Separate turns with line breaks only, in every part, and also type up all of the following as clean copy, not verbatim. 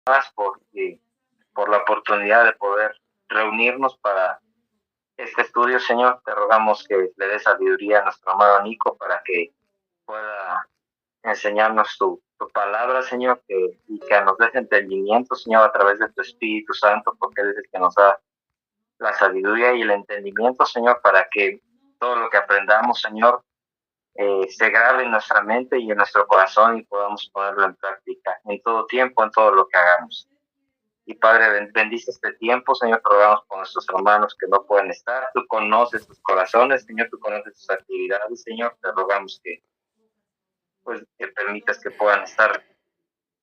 más por la oportunidad de poder reunirnos para este estudio, Señor. Te rogamos que le des sabiduría a nuestro amado Nico para que pueda enseñarnos tu palabra, Señor, y que nos des entendimiento, Señor, a través de tu Espíritu Santo, porque Él es el que nos da la sabiduría y el entendimiento, Señor, para que todo lo que aprendamos, Señor, se grabe en nuestra mente y en nuestro corazón y podamos ponerlo en práctica en todo tiempo, en todo lo que hagamos. Y Padre, bendice este tiempo, Señor, te rogamos por nuestros hermanos que no pueden estar. Tú conoces sus corazones, Señor, tú conoces sus actividades, Señor. Te rogamos que permitas que puedan estar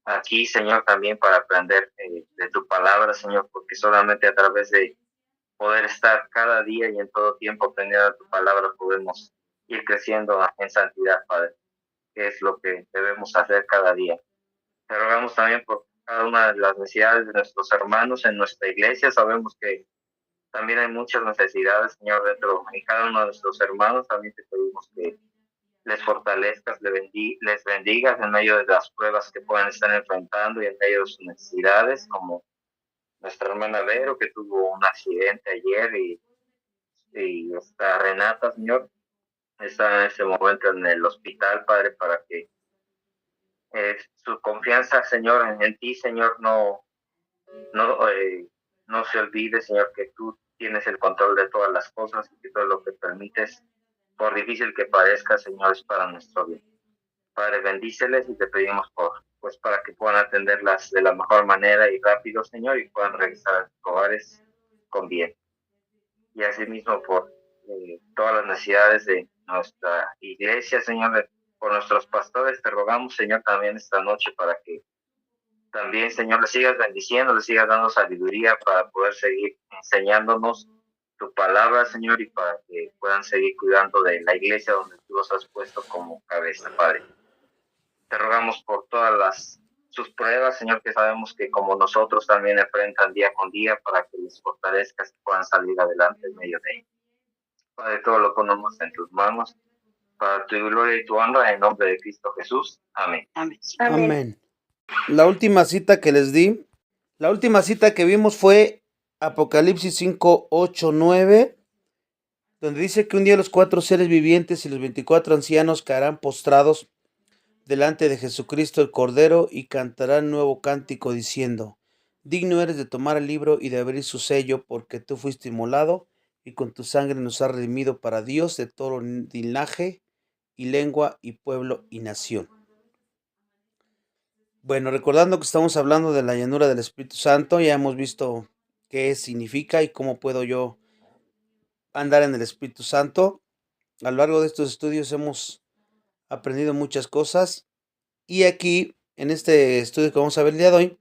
aquí, Señor, también para aprender de tu palabra, Señor, porque solamente a través de poder estar cada día y en todo tiempo aprendiendo tu palabra podemos ir creciendo en santidad, Padre, que es lo que debemos hacer cada día. Te rogamos también por cada una de las necesidades de nuestros hermanos en nuestra iglesia. Sabemos que también hay muchas necesidades, Señor, dentro de cada uno de nuestros hermanos. También te pedimos que les fortalezcas, les bendigas en medio de las pruebas que puedan estar enfrentando y en medio de sus necesidades, como nuestra hermana Vero, que tuvo un accidente ayer, y esta Renata, Señor, está en este momento en el hospital, Padre, para que su confianza, Señor, en ti, Señor, no, no se olvide, Señor, que tú tienes el control de todas las cosas y que todo lo que permites, por difícil que parezca, Señor, es para nuestro bien. Padre, bendíceles y te pedimos pues para que puedan atenderlas de la mejor manera y rápido, Señor, y puedan regresar a sus hogares con bien. Y asimismo por todas las necesidades de nuestra iglesia, Señor, por nuestros pastores, te rogamos, Señor, también esta noche para que también, Señor, les sigas bendiciendo, les sigas dando sabiduría para poder seguir enseñándonos tu palabra, Señor, y para que puedan seguir cuidando de la iglesia donde tú los has puesto como cabeza, Padre. Te rogamos por todas sus pruebas, Señor, que sabemos que como nosotros también enfrentan día con día para que les fortalezcas y puedan salir adelante en medio de ello. Padre, todo lo ponemos en tus manos, para tu gloria y tu honra, en nombre de Cristo Jesús. Amén.
Amén. Amén. La última cita que les di, la última cita que vimos fue Apocalipsis 5, 8, 9, donde dice que un día los 4 seres vivientes y los 24 ancianos caerán postrados delante de Jesucristo el Cordero y cantarán nuevo cántico diciendo: digno eres de tomar el libro y de abrir su sello, porque tú fuiste inmolado y con tu sangre nos has redimido para Dios de todo linaje y lengua y pueblo y nación. Bueno, recordando que estamos hablando de la llenura del Espíritu Santo, ya hemos visto qué significa y cómo puedo yo andar en el Espíritu Santo. A lo largo de estos estudios hemos aprendido muchas cosas y aquí, en este estudio que vamos a ver el día de hoy,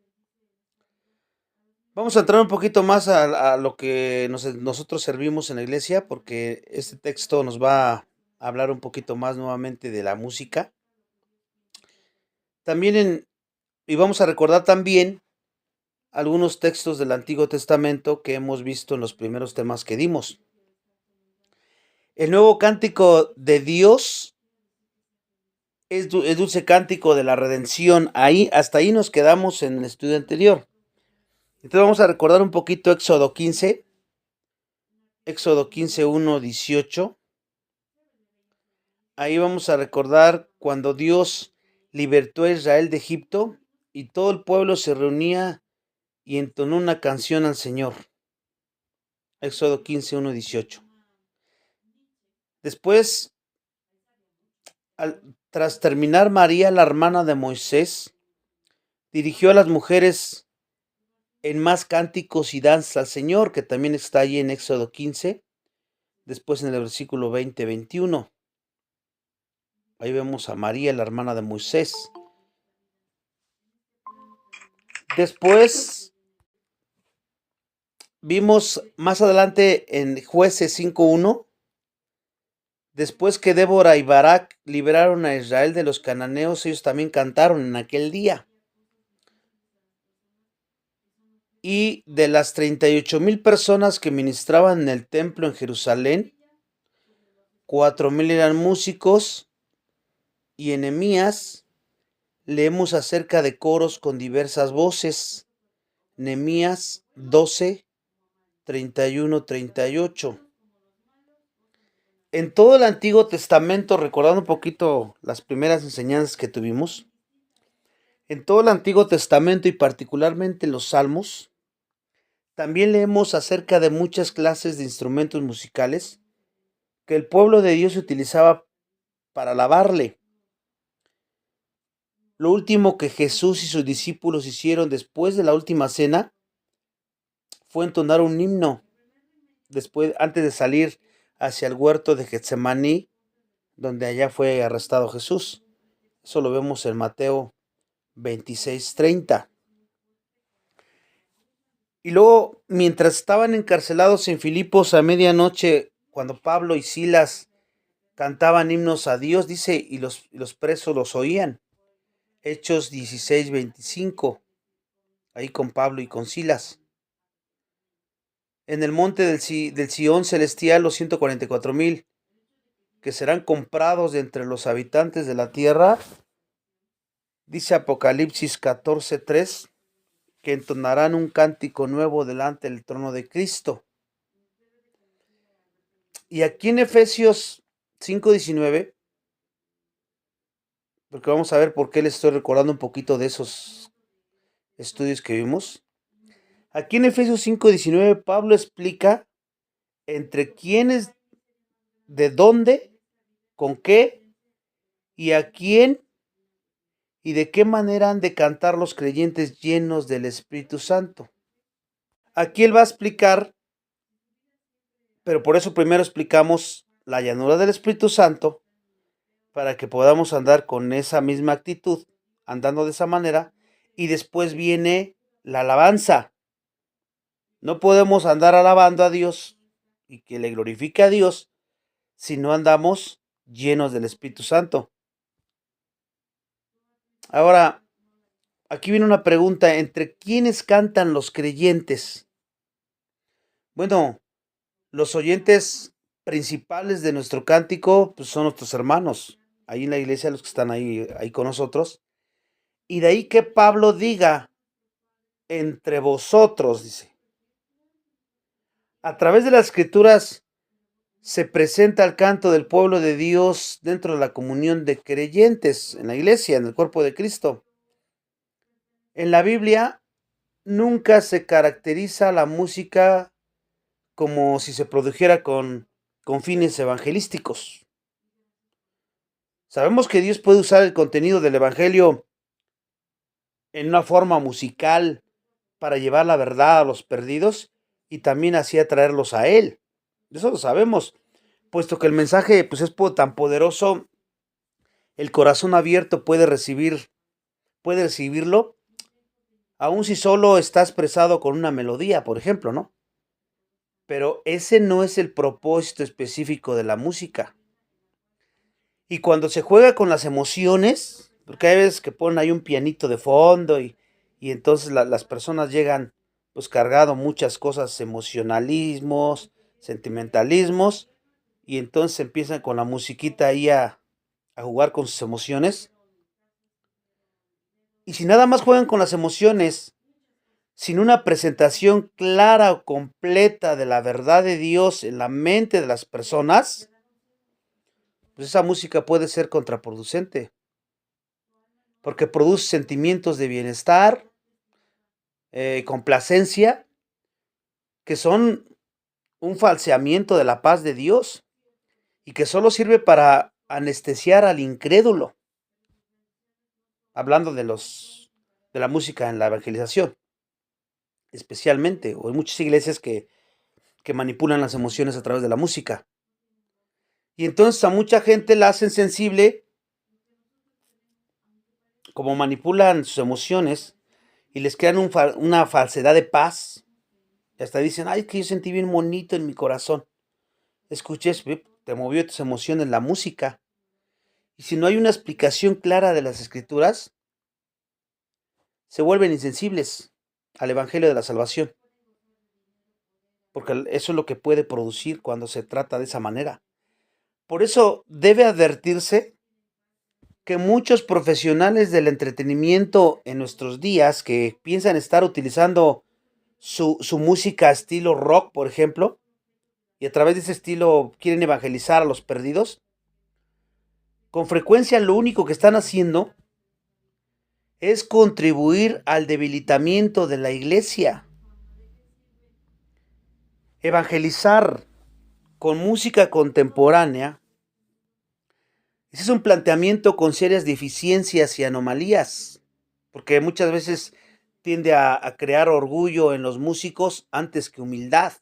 vamos a entrar un poquito más a lo que nosotros servimos en la iglesia, porque este texto nos va a hablar un poquito más nuevamente de la música. También y vamos a recordar también algunos textos del Antiguo Testamento que hemos visto en los primeros temas que dimos. El nuevo cántico de Dios es el dulce cántico de la redención. Hasta ahí nos quedamos en el estudio anterior. Entonces vamos a recordar un poquito Éxodo 15, 1, 18. Ahí vamos a recordar cuando Dios libertó a Israel de Egipto y todo el pueblo se reunía y entonó una canción al Señor. Éxodo 15, 1, 18. Después, tras terminar, María, la hermana de Moisés, dirigió a las mujeres en más cánticos y danzas al Señor, que también está allí en Éxodo 15, después en el versículo 20, 21. Ahí vemos a María, la hermana de Moisés. Después vimos más adelante en Jueces 5:1, después que Débora y Barak liberaron a Israel de los cananeos, ellos también cantaron en aquel día. Y de las 38,000 personas que ministraban en el templo en Jerusalén, 4,000 eran músicos, y en Nehemías leemos acerca de coros con diversas voces. Nehemías 12, 31, 38. En todo el Antiguo Testamento, recordando un poquito las primeras enseñanzas que tuvimos, en todo el Antiguo Testamento y particularmente en los Salmos, también leemos acerca de muchas clases de instrumentos musicales que el pueblo de Dios utilizaba para alabarle. Lo último que Jesús y sus discípulos hicieron después de la última cena fue entonar un himno antes de salir hacia el huerto de Getsemaní, donde allá fue arrestado Jesús. Eso lo vemos en Mateo 26:30. Y luego, mientras estaban encarcelados en Filipos a medianoche, cuando Pablo y Silas cantaban himnos a Dios, dice, y los presos los oían. Hechos 16:25, ahí con Pablo y con Silas. En el monte del Sión celestial, los 144,000, que serán comprados de entre los habitantes de la tierra, dice Apocalipsis 14:3, que entonarán un cántico nuevo delante del trono de Cristo. Y aquí en Efesios 5:19, porque vamos a ver por qué les estoy recordando un poquito de esos estudios que vimos. Aquí en Efesios 5:19, Pablo explica entre quiénes, de dónde, con qué y a quién y de qué manera han de cantar los creyentes llenos del Espíritu Santo. Aquí él va a explicar, pero por eso primero explicamos la llanura del Espíritu Santo, para que podamos andar con esa misma actitud, andando de esa manera, y después viene la alabanza. No podemos andar alabando a Dios y que le glorifique a Dios si no andamos llenos del Espíritu Santo. Ahora, aquí viene una pregunta: ¿entre quiénes cantan los creyentes? Bueno, los oyentes principales de nuestro cántico pues, son nuestros hermanos, ahí en la iglesia, los que están ahí con nosotros. Y de ahí que Pablo diga, entre vosotros, dice. A través de las escrituras se presenta el canto del pueblo de Dios dentro de la comunión de creyentes en la iglesia, en el cuerpo de Cristo. En la Biblia nunca se caracteriza la música como si se produjera con fines evangelísticos. Sabemos que Dios puede usar el contenido del evangelio en una forma musical para llevar la verdad a los perdidos y también así atraerlos a Él. Eso lo sabemos, puesto que el mensaje pues, es tan poderoso, el corazón abierto puede recibirlo, aun si solo está expresado con una melodía, por ejemplo, ¿no? Pero ese no es el propósito específico de la música. Y cuando se juega con las emociones, porque hay veces que ponen ahí un pianito de fondo y entonces las personas llegan pues cargado muchas cosas, emocionalismos, sentimentalismos, y entonces empiezan con la musiquita ahí a jugar con sus emociones. Y si nada más juegan con las emociones, sin una presentación clara o completa de la verdad de Dios en la mente de las personas, pues esa música puede ser contraproducente, porque produce sentimientos de bienestar, complacencia, que son un falseamiento de la paz de Dios y que solo sirve para anestesiar al incrédulo, hablando de la música en la evangelización, especialmente, o hay muchas iglesias que manipulan las emociones a través de la música. Y entonces a mucha gente la hacen sensible, como manipulan sus emociones y les crean una falsedad de paz. Y hasta dicen, ay, que yo sentí bien bonito en mi corazón. Escuches, te movió tus emociones la música. Y si no hay una explicación clara de las escrituras, se vuelven insensibles al evangelio de la salvación. Porque eso es lo que puede producir cuando se trata de esa manera. Por eso debe advertirse que muchos profesionales del entretenimiento en nuestros días que piensan estar utilizando su música estilo rock, por ejemplo, y a través de ese estilo quieren evangelizar a los perdidos, con frecuencia lo único que están haciendo es contribuir al debilitamiento de la iglesia. Evangelizar con música contemporánea, ese es un planteamiento con serias deficiencias y anomalías, porque muchas veces tiende a crear orgullo en los músicos antes que humildad.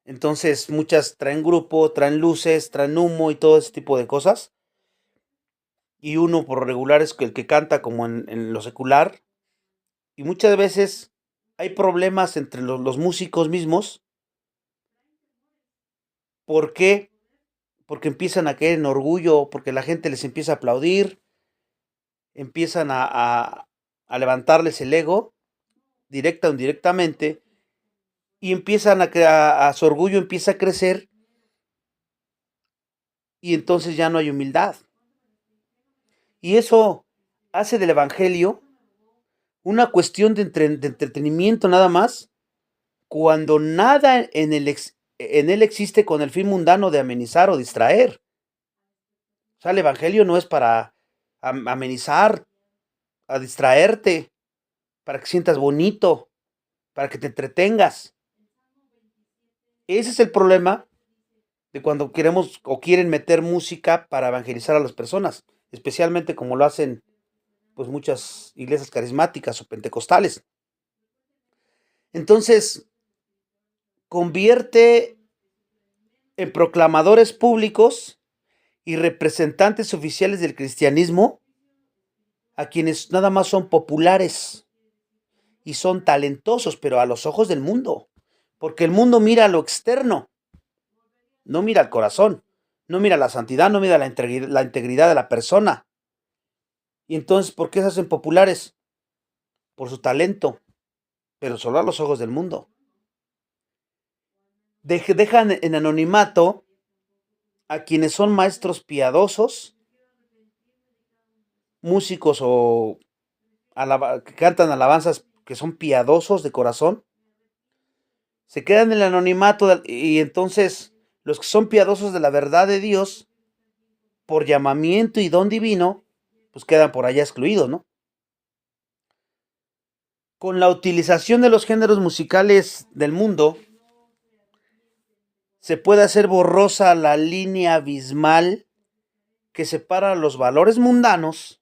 Entonces muchas traen grupo, traen luces, traen humo y todo ese tipo de cosas. Y uno por regular es el que canta como en lo secular. Y muchas veces hay problemas entre los músicos mismos. ¿Por qué? Porque empiezan a caer en orgullo, porque la gente les empieza a aplaudir, empiezan a levantarles el ego, directa o indirectamente, y empiezan a su orgullo empieza a crecer, y entonces ya no hay humildad. Y eso hace del evangelio una cuestión de entretenimiento nada más, cuando nada en él existe con el fin mundano de amenizar o distraer. O sea, el evangelio no es para amenizar, a distraerte, para que sientas bonito, para que te entretengas. Ese es el problema de cuando queremos o quieren meter música para evangelizar a las personas, especialmente como lo hacen pues muchas iglesias carismáticas o pentecostales. Entonces, convierte en proclamadores públicos y representantes oficiales del cristianismo a quienes nada más son populares y son talentosos, pero a los ojos del mundo, porque el mundo mira lo externo, no mira el corazón, no mira la santidad, no mira la integridad de la persona. Y entonces, ¿por qué se hacen populares? Por su talento, pero solo a los ojos del mundo. Dejan en anonimato a quienes son maestros piadosos, músicos o que cantan alabanzas que son piadosos de corazón, se quedan en el anonimato y entonces los que son piadosos de la verdad de Dios, por llamamiento y don divino, pues quedan por allá excluidos, ¿no? Con la utilización de los géneros musicales del mundo, se puede hacer borrosa la línea abismal que separa los valores mundanos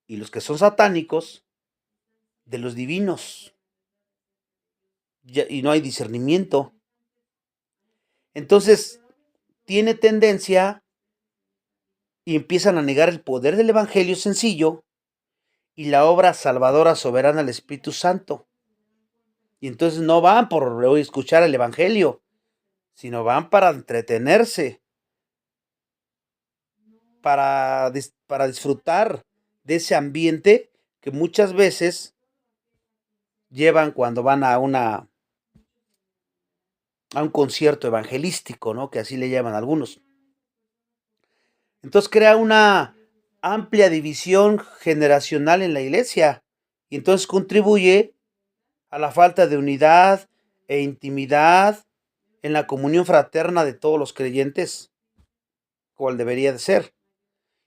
y los que son satánicos de los divinos. Y no hay discernimiento. Entonces, tiene tendencia y empiezan a negar el poder del evangelio sencillo y la obra salvadora soberana del Espíritu Santo. Y entonces no van por escuchar el evangelio, sino van para entretenerse, para disfrutar de ese ambiente que muchas veces llevan cuando van a un concierto evangelístico, ¿no? Que así le llaman algunos. Entonces crea una amplia división generacional en la iglesia y entonces contribuye a la falta de unidad e intimidad en la comunión fraterna de todos los creyentes, cual debería de ser.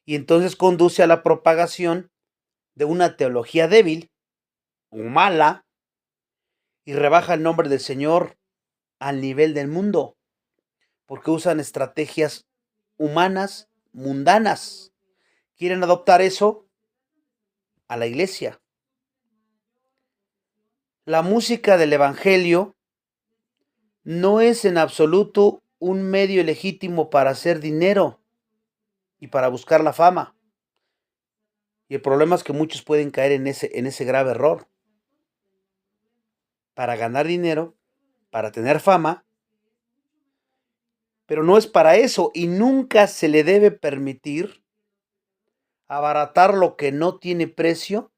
Y entonces conduce a la propagación de una teología débil o mala y rebaja el nombre del Señor al nivel del mundo, porque usan estrategias humanas, mundanas. Quieren adoptar eso a la iglesia. La música del evangelio no es en absoluto un medio legítimo para hacer dinero y para buscar la fama. Y el problema es que muchos pueden caer en ese grave error. Para ganar dinero, para tener fama, pero no es para eso y nunca se le debe permitir abaratar lo que no tiene precio,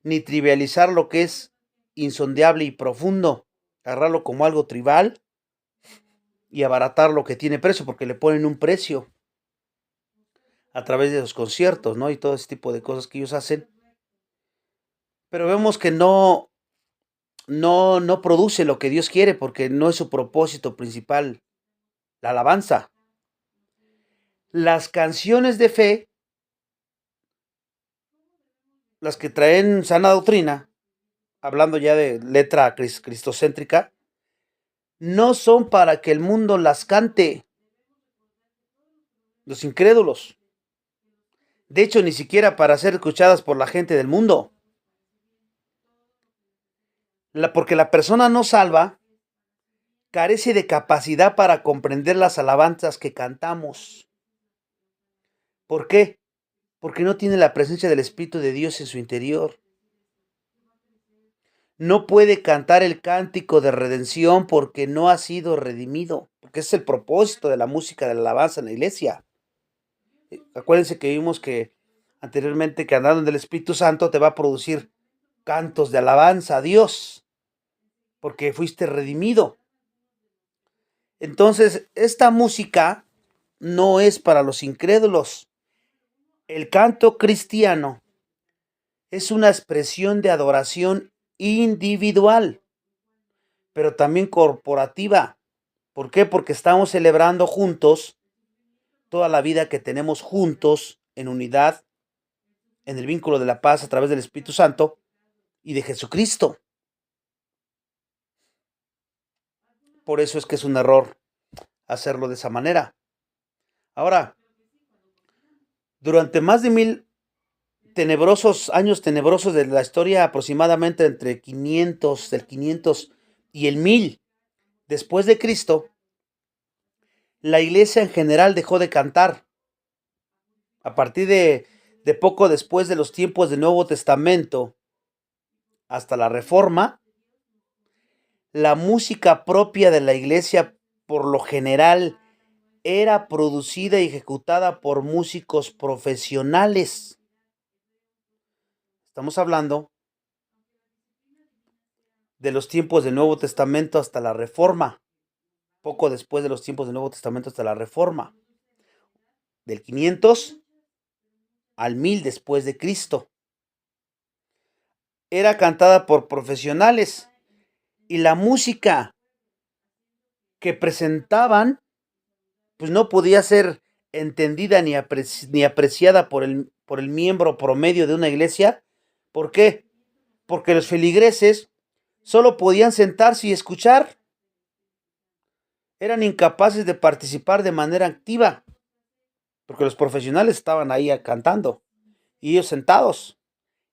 ni trivializar lo que es insondeable y profundo, agarrarlo como algo trivial y abaratar lo que tiene precio, porque le ponen un precio a través de los conciertos, ¿no? Y todo ese tipo de cosas que ellos hacen. pero vemos que no produce lo que Dios quiere porque no es su propósito principal, la alabanza. Las canciones de fe, las que traen sana doctrina, hablando ya de letra cristocéntrica, no son para que el mundo las cante, los incrédulos. De hecho, ni siquiera para ser escuchadas por la gente del mundo. Porque la persona no salva carece de capacidad para comprender las alabanzas que cantamos. ¿Por qué? Porque no tiene la presencia del Espíritu de Dios en su interior. No puede cantar el cántico de redención porque no ha sido redimido, porque es el propósito de la música de la alabanza en la iglesia. Acuérdense que vimos que anteriormente que andando en el Espíritu Santo te va a producir cantos de alabanza a Dios, porque fuiste redimido. Entonces, esta música no es para los incrédulos. El canto cristiano es una expresión de adoración individual, pero también corporativa. ¿Por qué? Porque estamos celebrando juntos toda la vida que tenemos juntos en unidad, en el vínculo de la paz a través del Espíritu Santo y de Jesucristo. Por eso es que es un error hacerlo de esa manera. Ahora, durante más de 1000 años tenebrosos de la historia, aproximadamente entre el 500 y el 1000 después de Cristo, la iglesia en general dejó de cantar. A partir de poco después de los tiempos del Nuevo Testamento hasta la Reforma, la música propia de la iglesia por lo general era producida y ejecutada por músicos profesionales. Estamos hablando de los tiempos del Nuevo Testamento hasta la Reforma, poco después de los tiempos del Nuevo Testamento hasta la Reforma, del 500 al 1000 después de Cristo. Era cantada por profesionales y la música que presentaban pues no podía ser entendida ni apreciada por el miembro promedio de una iglesia. ¿Por qué? Porque los feligreses solo podían sentarse y escuchar. Eran incapaces de participar de manera activa, porque los profesionales estaban ahí cantando y ellos sentados,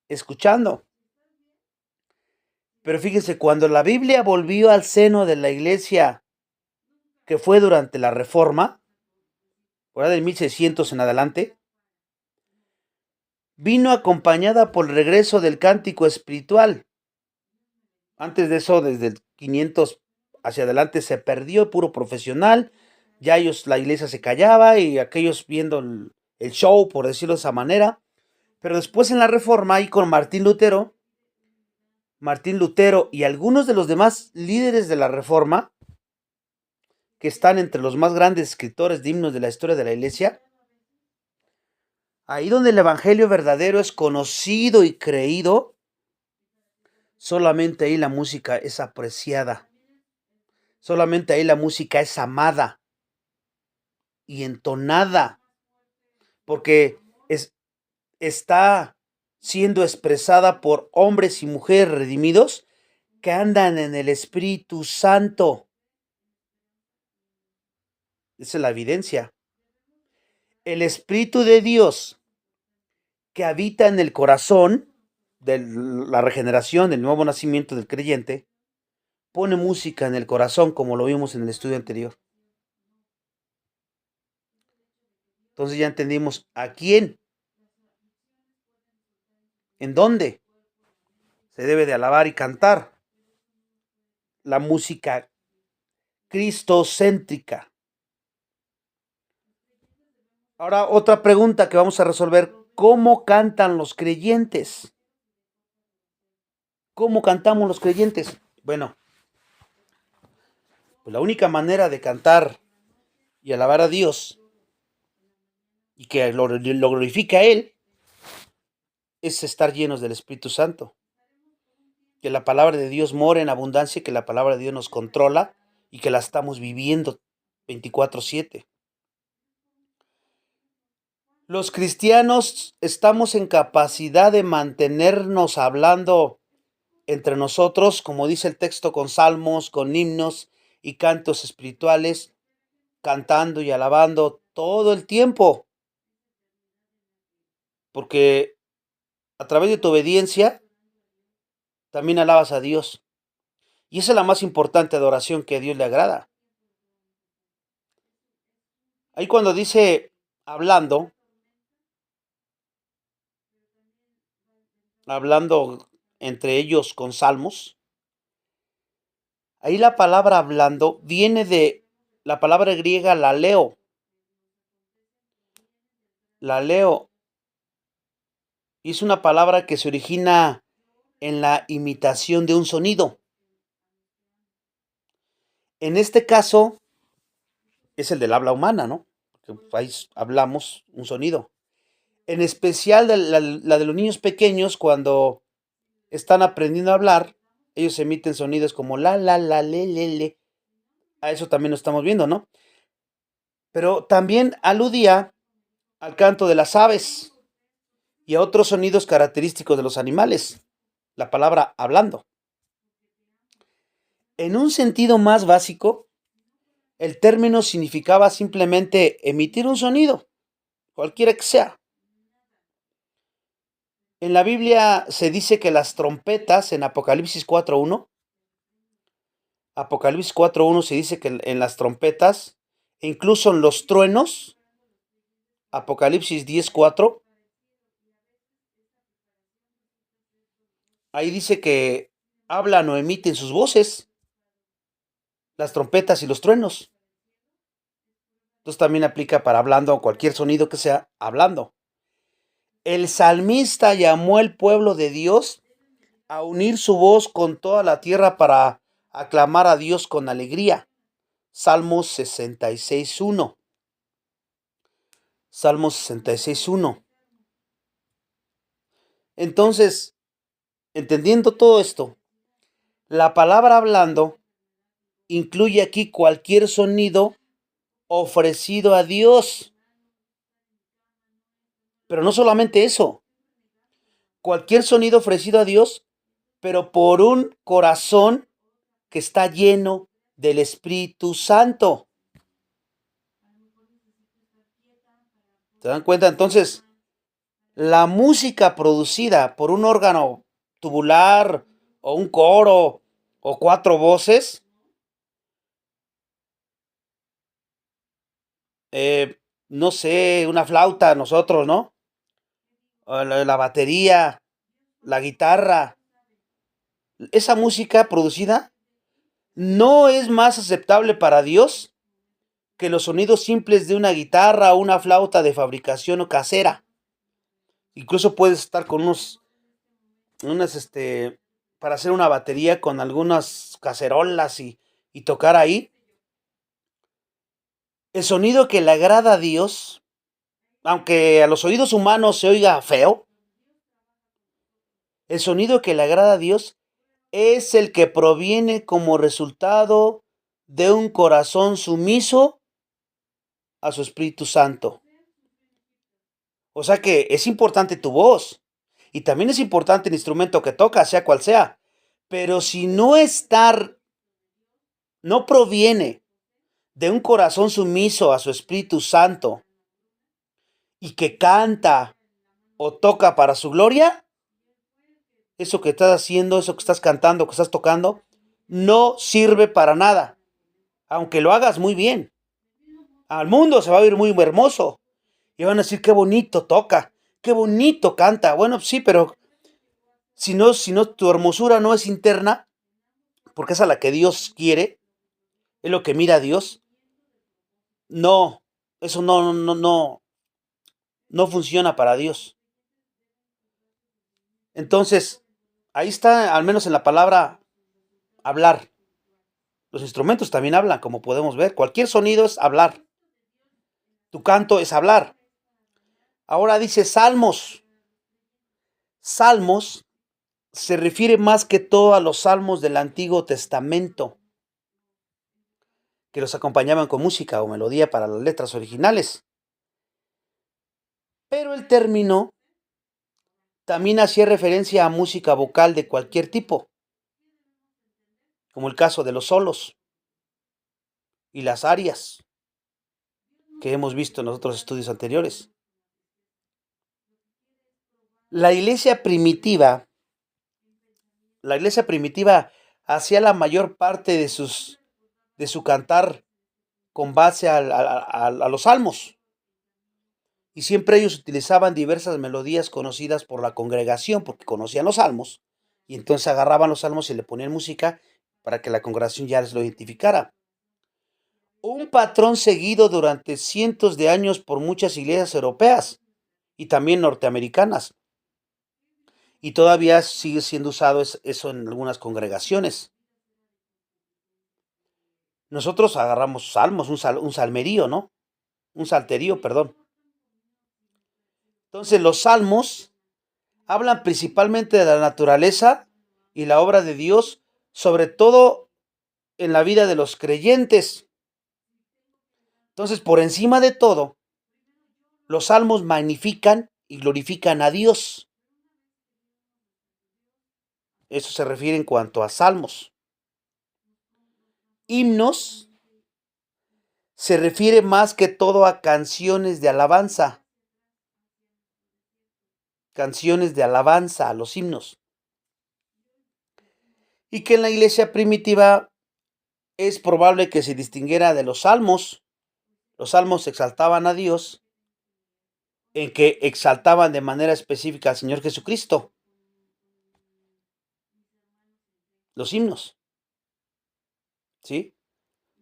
escuchando. Pero fíjense, cuando la Biblia volvió al seno de la iglesia, que fue durante la Reforma, por ahí del 1600 en adelante, vino acompañada por el regreso del cántico espiritual. Antes de eso, desde el 500 hacia adelante, se perdió puro profesional. Ya la iglesia se callaba y aquellos viendo el show, por decirlo de esa manera. Pero después en la Reforma, y con Martín Lutero y algunos de los demás líderes de la Reforma, que están entre los más grandes escritores de himnos de la historia de la iglesia, ahí donde el evangelio verdadero es conocido y creído, solamente ahí la música es apreciada. Solamente ahí la música es amada y entonada, porque está siendo expresada por hombres y mujeres redimidos que andan en el Espíritu Santo. Esa es la evidencia. El Espíritu de Dios que habita en el corazón de la regeneración, del nuevo nacimiento del creyente, pone música en el corazón, como lo vimos en el estudio anterior. Entonces ya entendimos a quién, en dónde se debe de alabar y cantar. La música cristocéntrica. Ahora otra pregunta que vamos a resolver: ¿cómo cantan los creyentes? ¿Cómo cantamos los creyentes? Bueno, pues la única manera de cantar y alabar a Dios y que lo glorifica a Él es estar llenos del Espíritu Santo. que la palabra de Dios mora en abundancia, que la palabra de Dios nos controla y que la estamos viviendo 24/7. Los cristianos estamos en capacidad de mantenernos hablando entre nosotros, como dice el texto, con salmos, con himnos y cantos espirituales, cantando y alabando todo el tiempo, porque a través de tu obediencia también alabas a Dios. Y esa es la más importante adoración que a Dios le agrada. Ahí cuando dice hablando entre ellos con salmos, ahí la palabra hablando viene de la palabra griega laleo. Laleo es una palabra que se origina en la imitación de un sonido. En este caso es el del habla humana, ¿no? Porque ahí hablamos un sonido. En especial la de los niños pequeños, cuando están aprendiendo a hablar, ellos emiten sonidos como la, le. A eso también lo estamos viendo, ¿no? Pero también aludía al canto de las aves y a otros sonidos característicos de los animales. La palabra hablando. En un sentido más básico, el término significaba simplemente emitir un sonido, cualquiera que sea. En la Biblia se dice que las trompetas, en Apocalipsis 4.1 se dice que en las trompetas, incluso en los truenos, Apocalipsis 10.4, ahí dice que hablan o emiten sus voces, las trompetas y los truenos. Entonces también aplica para hablando, o cualquier sonido que sea hablando. El salmista llamó al pueblo de Dios a unir su voz con toda la tierra para aclamar a Dios con alegría. Salmos 66.1. Salmos 66.1. Entonces, entendiendo todo esto, la palabra hablando incluye aquí cualquier sonido ofrecido a Dios. Pero no solamente eso, cualquier sonido ofrecido a Dios, pero por un corazón que está lleno del Espíritu Santo. ¿Se dan cuenta? Entonces, la música producida por un órgano tubular o un coro o 4 voces, no sé, una flauta, nosotros, ¿no? La batería, la guitarra, esa música producida no es más aceptable para Dios que los sonidos simples de una guitarra o una flauta de fabricación o casera. Incluso puedes estar con para hacer una batería con algunas cacerolas y tocar ahí. El sonido que le agrada a Dios, aunque a los oídos humanos se oiga feo, el sonido que le agrada a Dios es el que proviene como resultado de un corazón sumiso a su Espíritu Santo. O sea que es importante tu voz y también es importante el instrumento que tocas, sea cual sea. Pero si no proviene de un corazón sumiso a su Espíritu Santo y que canta o toca para su gloria, eso que estás haciendo, eso que estás cantando, que estás tocando, no sirve para nada, aunque lo hagas muy bien. Al mundo se va a oír muy hermoso y van a decir qué bonito toca, qué bonito canta. Bueno, sí, pero si no tu hermosura no es interna, porque es a la que Dios quiere, es lo que mira a Dios. No, eso no funciona para Dios. Entonces, ahí está, al menos en la palabra hablar. Los instrumentos también hablan, como podemos ver. Cualquier sonido es hablar. Tu canto es hablar. Ahora dice salmos. Salmos se refiere más que todo a los salmos del Antiguo Testamento, que los acompañaban con música o melodía para las letras originales. Pero el término también hacía referencia a música vocal de cualquier tipo, como el caso de los solos y las arias que hemos visto en los otros estudios anteriores. La iglesia primitiva hacía la mayor parte de su cantar con base a los salmos. Y siempre ellos utilizaban diversas melodías conocidas por la congregación, porque conocían los salmos, y entonces agarraban los salmos y le ponían música para que la congregación ya les lo identificara. Un patrón seguido durante cientos de años por muchas iglesias europeas y también norteamericanas. Y todavía sigue siendo usado eso en algunas congregaciones. Nosotros agarramos salmos, un salmerío, ¿no? Un salterío, perdón. Entonces los salmos hablan principalmente de la naturaleza y la obra de Dios, sobre todo en la vida de los creyentes. Entonces, por encima de todo, los salmos magnifican y glorifican a Dios. Eso se refiere en cuanto a salmos. Himnos se refiere más que todo a canciones de alabanza. Canciones de alabanza, a los himnos. Y que en la iglesia primitiva es probable que se distinguiera de los salmos. Los salmos exaltaban a Dios, en que exaltaban de manera específica al Señor Jesucristo. Los himnos, ¿sí?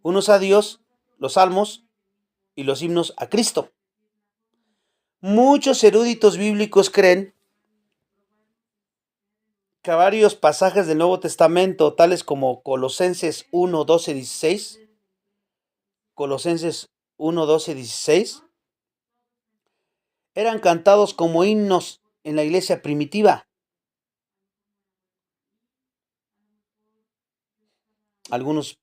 Unos a Dios, los salmos, y los himnos a Cristo. Muchos eruditos bíblicos creen que varios pasajes del Nuevo Testamento, tales como Colosenses 1, 12, 16, Colosenses 1, 12, 16, eran cantados como himnos en la iglesia primitiva. Algunos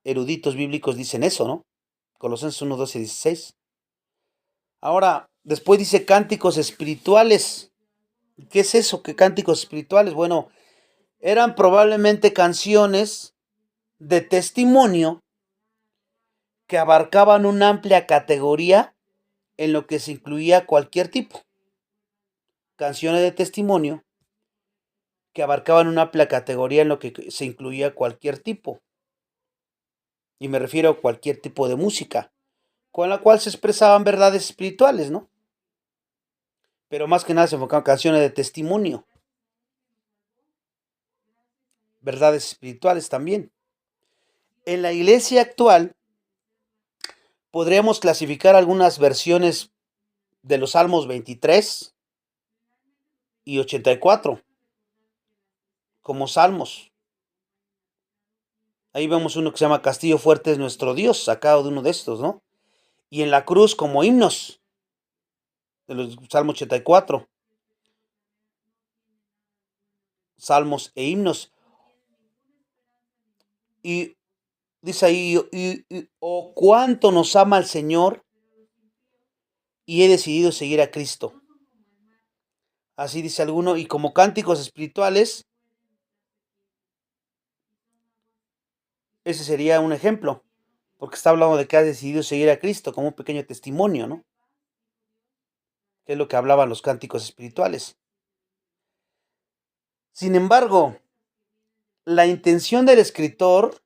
eruditos bíblicos dicen eso, ¿no? Colosenses 1, 12, 16. Ahora, después dice cánticos espirituales. ¿Qué es eso? ¿Qué cánticos espirituales? Bueno, eran probablemente canciones de testimonio que abarcaban una amplia categoría en lo que se incluía cualquier tipo. Canciones de testimonio que abarcaban una amplia categoría en lo que se incluía cualquier tipo. Y me refiero a cualquier tipo de música, con la cual se expresaban verdades espirituales, ¿no? Pero más que nada se enfocaban en canciones de testimonio. Verdades espirituales también. En la iglesia actual podríamos clasificar algunas versiones de los Salmos 23 y 84 como salmos. Ahí vemos uno que se llama Castillo Fuerte es nuestro Dios, sacado de uno de estos, ¿no? Y en la cruz como himnos, de los Salmos 84. Salmos e himnos. Y dice ahí, oh, cuánto nos ama el Señor y he decidido seguir a Cristo. Así dice alguno, y como cánticos espirituales, ese sería un ejemplo, porque está hablando de que has decidido seguir a Cristo como un pequeño testimonio, ¿no? Que es lo que hablaban los cánticos espirituales. Sin embargo, la intención del escritor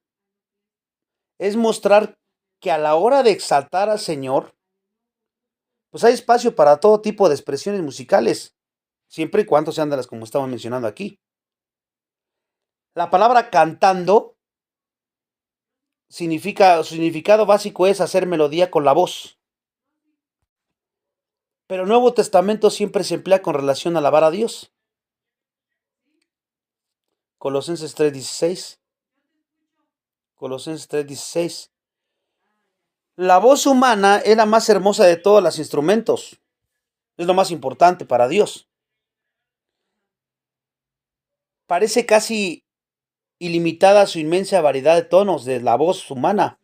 es mostrar que a la hora de exaltar al Señor, pues hay espacio para todo tipo de expresiones musicales, siempre y cuando sean de las como estamos mencionando aquí. La palabra cantando su significado básico es hacer melodía con la voz. Pero el Nuevo Testamento siempre se emplea con relación a alabar a Dios. Colosenses 3:16. Colosenses 3:16. La voz humana es la más hermosa de todos los instrumentos. Es lo más importante para Dios. parece casi ilimitada su inmensa variedad de tonos de la voz humana,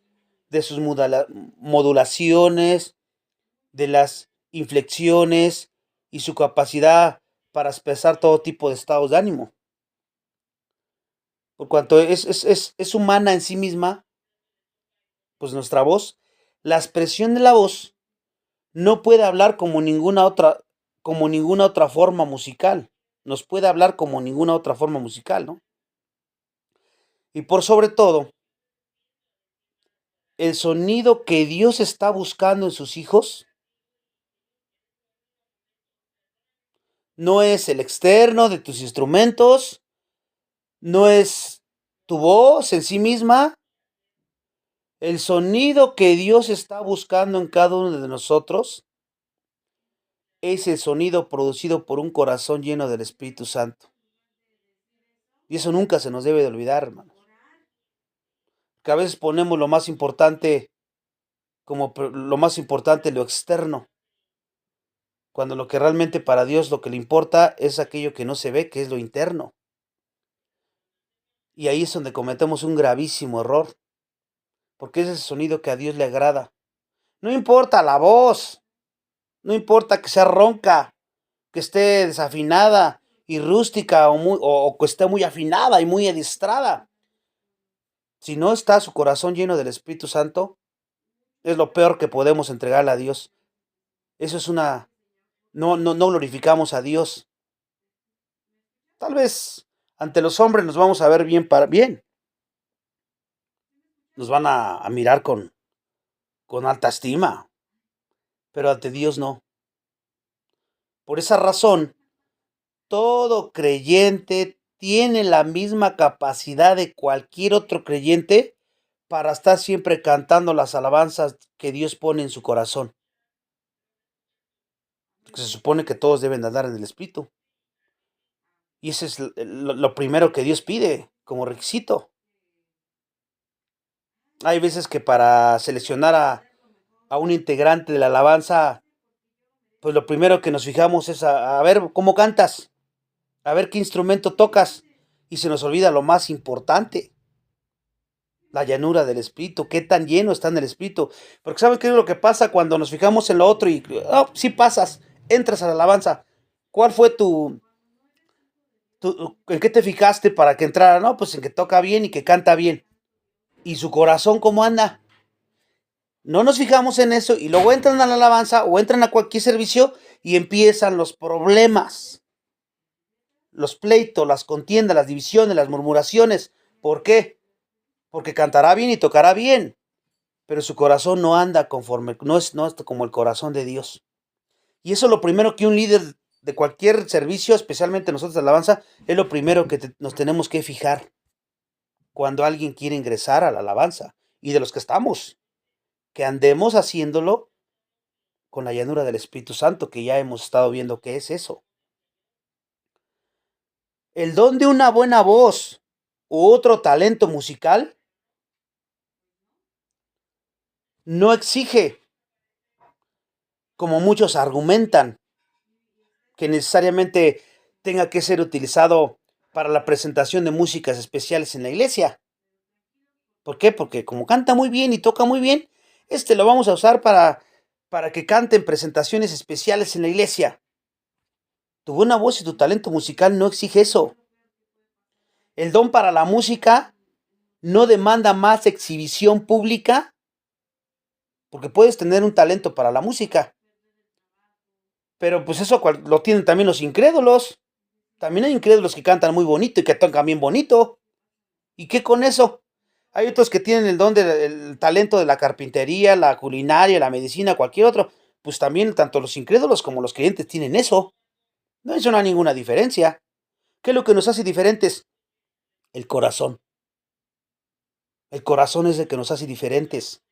de sus modulaciones, de las inflexiones y su capacidad para expresar todo tipo de estados de ánimo. Por cuanto es humana en sí misma, pues nuestra voz, la expresión de la voz no puede hablar como ninguna otra forma musical. Nos puede hablar como ninguna otra forma musical, ¿no? Y por sobre todo, el sonido que Dios está buscando en sus hijos no es el externo de tus instrumentos, no es tu voz en sí misma. El sonido que Dios está buscando en cada uno de nosotros es el sonido producido por un corazón lleno del Espíritu Santo. Y eso nunca se nos debe de olvidar, hermanos. Que a veces ponemos lo más importante lo externo, cuando lo que realmente para Dios lo que le importa es aquello que no se ve, que es lo interno. Y ahí es donde cometemos un gravísimo error, porque es ese sonido que a Dios le agrada. No importa la voz, no importa que sea ronca, que esté desafinada y rústica o que esté muy afinada y muy adiestrada. Si no está su corazón lleno del Espíritu Santo, es lo peor que podemos entregarle a Dios. Eso es no glorificamos a Dios. Tal vez ante los hombres nos vamos a ver bien. Nos van a mirar con alta estima, pero ante Dios no. Por esa razón, todo creyente tiene la misma capacidad de cualquier otro creyente para estar siempre cantando las alabanzas que Dios pone en su corazón. Porque se supone que todos deben de andar en el Espíritu. Y ese es lo primero que Dios pide como requisito. Hay veces que para seleccionar a un integrante de la alabanza, pues lo primero que nos fijamos es a ver cómo cantas, a ver qué instrumento tocas, y se nos olvida lo más importante, la llanura del Espíritu, qué tan lleno está en el Espíritu. Porque ¿saben qué es lo que pasa cuando nos fijamos en lo otro y sí pasas, entras a la alabanza? ¿Cuál fue en qué te fijaste para que entrara? No, pues en que toca bien y que canta bien. ¿Y su corazón cómo anda? No nos fijamos en eso y luego entran a la alabanza o entran a cualquier servicio y empiezan los problemas, los pleitos, las contiendas, las divisiones, las murmuraciones. ¿Por qué? Porque cantará bien y tocará bien, pero su corazón no anda conforme, no es como el corazón de Dios. Y eso es lo primero que un líder de cualquier servicio, especialmente nosotros de alabanza, es lo primero que nos tenemos que fijar cuando alguien quiere ingresar a la alabanza. Y de los que estamos, que andemos haciéndolo con la llanura del Espíritu Santo, que ya hemos estado viendo qué es eso. El don de una buena voz u otro talento musical no exige, como muchos argumentan, que necesariamente tenga que ser utilizado para la presentación de músicas especiales en la iglesia. ¿Por qué? Porque como canta muy bien y toca muy bien, lo vamos a usar para que cante en presentaciones especiales en la iglesia. Tu buena voz y tu talento musical no exige eso. El don para la música no demanda más exhibición pública, porque puedes tener un talento para la música, pero pues eso lo tienen también los incrédulos. También hay incrédulos que cantan muy bonito y que tocan bien bonito. ¿Y qué con eso? Hay otros que tienen el don del talento de la carpintería, la culinaria, la medicina, cualquier otro. Pues también tanto los incrédulos como los creyentes tienen eso. No hay ninguna diferencia. ¿Qué es lo que nos hace diferentes? El corazón. El corazón es el que nos hace diferentes.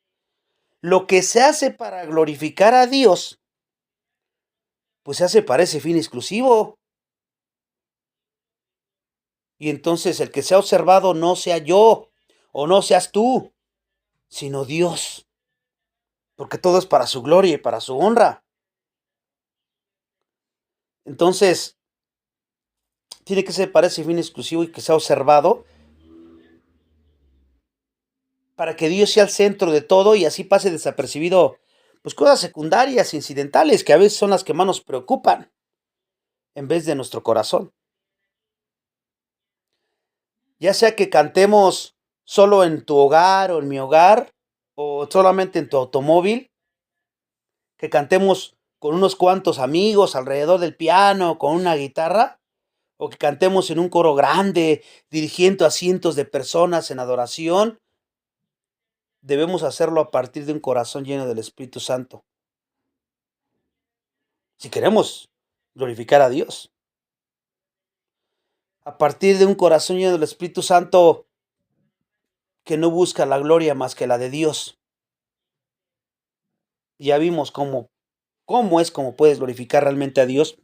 Lo que se hace para glorificar a Dios, pues se hace para ese fin exclusivo. Y entonces el que sea observado no sea yo o no seas tú, sino Dios. Porque todo es para su gloria y para su honra. Entonces, tiene que ser para ese fin exclusivo y que sea observado para que Dios sea el centro de todo y así pase desapercibido pues cosas secundarias, incidentales, que a veces son las que más nos preocupan en vez de nuestro corazón. Ya sea que cantemos solo en tu hogar o en mi hogar o solamente en tu automóvil, que cantemos con unos cuantos amigos alrededor del piano, con una guitarra, o que cantemos en un coro grande, dirigiendo a cientos de personas en adoración, debemos hacerlo a partir de un corazón lleno del Espíritu Santo. Si queremos glorificar a Dios. A partir de un corazón lleno del Espíritu Santo que no busca la gloria más que la de Dios. Ya vimos cómo puedes glorificar realmente a Dios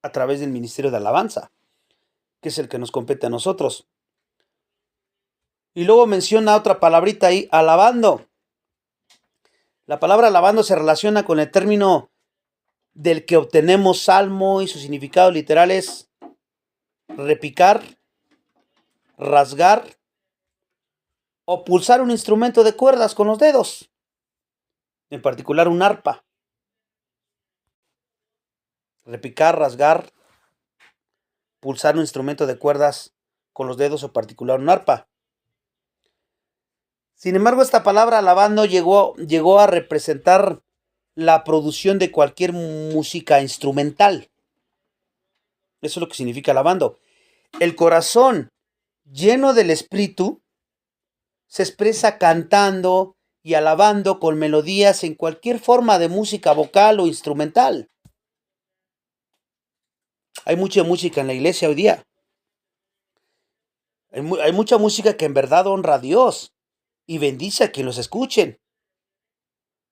a través del ministerio de alabanza, que es el que nos compete a nosotros. Y luego menciona otra palabrita ahí, alabando. La palabra alabando se relaciona con el término del que obtenemos salmo y su significado literal es repicar, rasgar o pulsar un instrumento de cuerdas con los dedos, en particular un arpa. Repicar, rasgar, pulsar un instrumento de cuerdas con los dedos o particular un arpa. Sin embargo, esta palabra alabando llegó a representar la producción de cualquier música instrumental. Eso es lo que significa alabando. El corazón lleno del Espíritu se expresa cantando y alabando con melodías en cualquier forma de música vocal o instrumental. Hay mucha música en la iglesia hoy día. Hay mucha música que en verdad honra a Dios y bendice a quien los escuchen.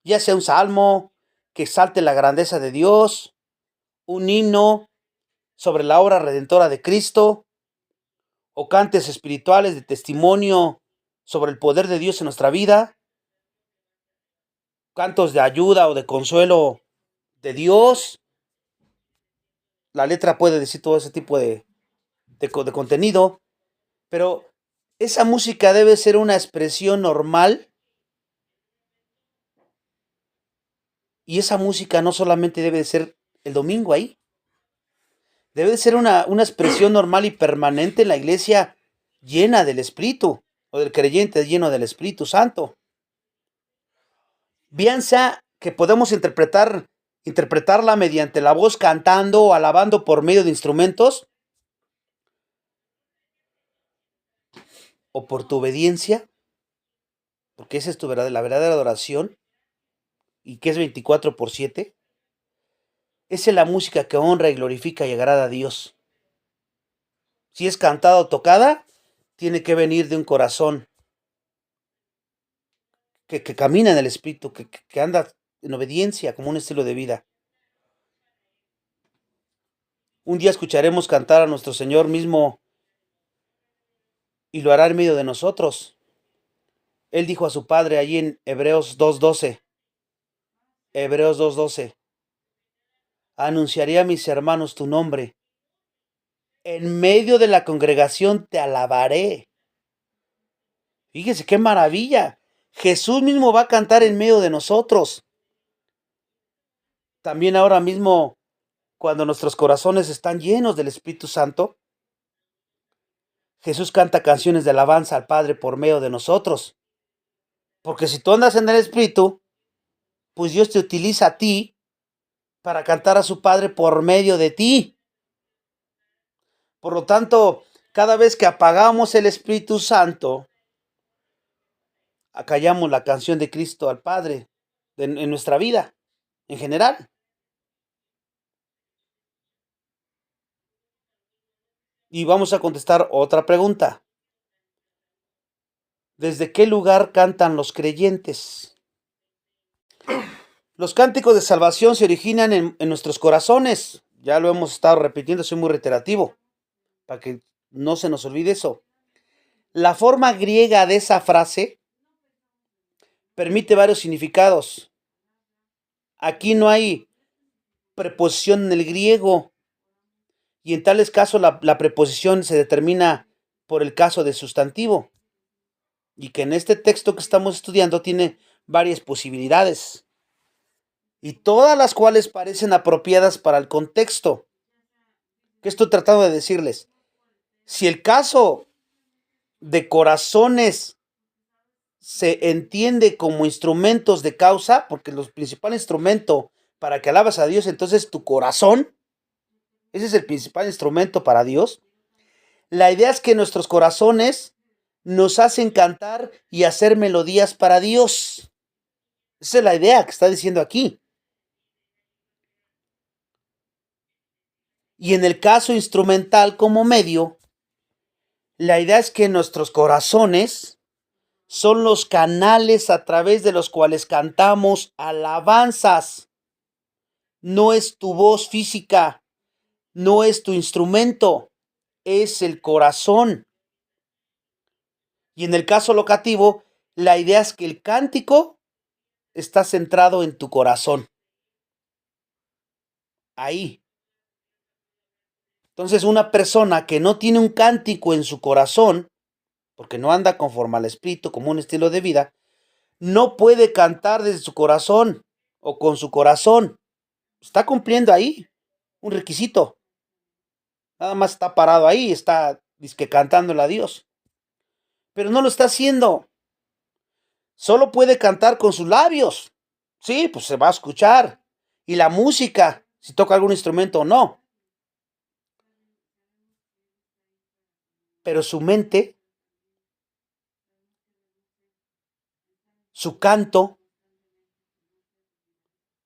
Ya sea un salmo que exalte la grandeza de Dios, un himno sobre la obra redentora de Cristo, o cantes espirituales de testimonio sobre el poder de Dios en nuestra vida, cantos de ayuda o de consuelo de Dios. La letra puede decir todo ese tipo de contenido, pero esa música debe ser una expresión normal y esa música no solamente debe de ser el domingo ahí, debe de ser una expresión normal y permanente en la iglesia llena del Espíritu o del creyente lleno del Espíritu Santo. Bien sea que podemos interpretarla mediante la voz cantando o alabando por medio de instrumentos o por tu obediencia, porque esa es la verdadera adoración y que es 24/7. Esa es la música que honra y glorifica y agrada a Dios. Si es cantada o tocada, tiene que venir de un corazón que camina en el Espíritu, que anda en obediencia como un estilo de vida. Un día escucharemos cantar a nuestro Señor mismo y lo hará en medio de nosotros. Él dijo a su Padre allí en Hebreos 2:12, anunciaré a mis hermanos tu nombre. En medio de la congregación te alabaré. Fíjese qué maravilla. Jesús mismo va a cantar en medio de nosotros. También ahora mismo, cuando nuestros corazones están llenos del Espíritu Santo, Jesús canta canciones de alabanza al Padre por medio de nosotros. Porque si tú andas en el Espíritu, pues Dios te utiliza a ti para cantar a su Padre por medio de ti. Por lo tanto, cada vez que apagamos el Espíritu Santo, acallamos la canción de Cristo al Padre en nuestra vida, en general. Y vamos a contestar otra pregunta. ¿Desde qué lugar cantan los creyentes? Los cánticos de salvación se originan en nuestros corazones. Ya lo hemos estado repitiendo, soy muy reiterativo, para que no se nos olvide eso. La forma griega de esa frase permite varios significados. Aquí no hay preposición en el griego, Y en tales casos la preposición se determina por el caso de sustantivo. Y que en este texto que estamos estudiando tiene varias posibilidades. Y todas las cuales parecen apropiadas para el contexto. ¿Qué estoy tratando de decirles? Si el caso de corazones se entiende como instrumentos de causa, porque el principal instrumento para que alabas a Dios, entonces tu corazón, ese es el principal instrumento para Dios. La idea es que nuestros corazones nos hacen cantar y hacer melodías para Dios. Esa es la idea que está diciendo aquí. Y en el caso instrumental como medio, la idea es que nuestros corazones son los canales a través de los cuales cantamos alabanzas. No es tu voz física, no es tu instrumento, es el corazón. Y en el caso locativo, la idea es que el cántico está centrado en tu corazón. Ahí. Entonces, una persona que no tiene un cántico en su corazón, porque no anda conforme al Espíritu como un estilo de vida, no puede cantar desde su corazón o con su corazón. Está cumpliendo ahí un requisito. Nada más está parado ahí, está dizque cantándole a Dios. Pero no lo está haciendo. Solo puede cantar con sus labios. Sí, pues se va a escuchar. Y la música, si toca algún instrumento o no. Pero su mente, su canto,